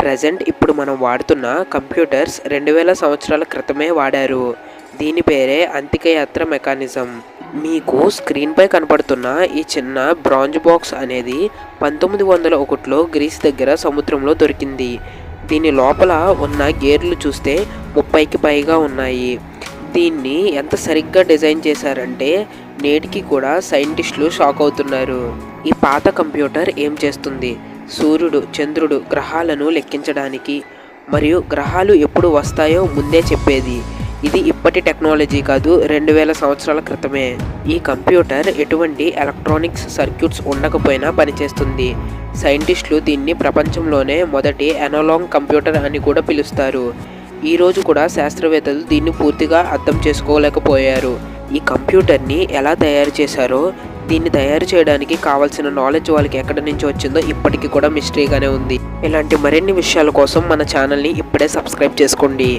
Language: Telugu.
ప్రెజెంట్ ఇప్పుడు మనం వాడుతున్న కంప్యూటర్స్ 2000 సంవత్సరాల క్రితమే వాడారు. దీని పేరే అంతికయాత్ర మెకానిజం. మీకు స్క్రీన్పై కనపడుతున్న ఈ చిన్న బ్రాంజ్ బాక్స్ అనేది 1901లో గ్రీస్ దగ్గర సముద్రంలో దొరికింది. దీని లోపల ఉన్న గేర్లు చూస్తే 30కి పైగా ఉన్నాయి. దీన్ని ఎంత సరిగ్గా డిజైన్ చేశారంటే నేటికి కూడా సైంటిస్టులు షాక్ అవుతున్నారు. ఈ పాత కంప్యూటర్ ఏం చేస్తుంది? సూర్యుడు, చంద్రుడు, గ్రహాలను లెక్కించడానికి మరియు గ్రహాలు ఎప్పుడు వస్తాయో ముందే చెప్పేది. ఇది ఇప్పటి టెక్నాలజీ కాదు, 2000 సంవత్సరాల క్రితమే. ఈ కంప్యూటర్ ఎటువంటి ఎలక్ట్రానిక్స్ సర్క్యూట్స్ ఉండకపోయినా పనిచేస్తుంది. సైంటిస్టులు దీన్ని ప్రపంచంలోనే మొదటి అనలాగ్ కంప్యూటర్ అని కూడా పిలుస్తారు. ఈరోజు కూడా శాస్త్రవేత్తలు దీన్ని పూర్తిగా అర్థం చేసుకోలేకపోయారు. ఈ కంప్యూటర్ని ఎలా తయారు చేశారో, దీన్ని తయారు చేయడానికి కావాల్సిన నాలెడ్జ్ వాళ్ళకి ఎక్కడి నుంచి వచ్చిందో ఇప్పటికీ కూడా మిస్టరీగానే ఉంది. ఇలాంటి మరిన్ని విషయాల కోసం మన ఛానల్ని ఇప్పుడే సబ్స్క్రైబ్ చేసుకోండి.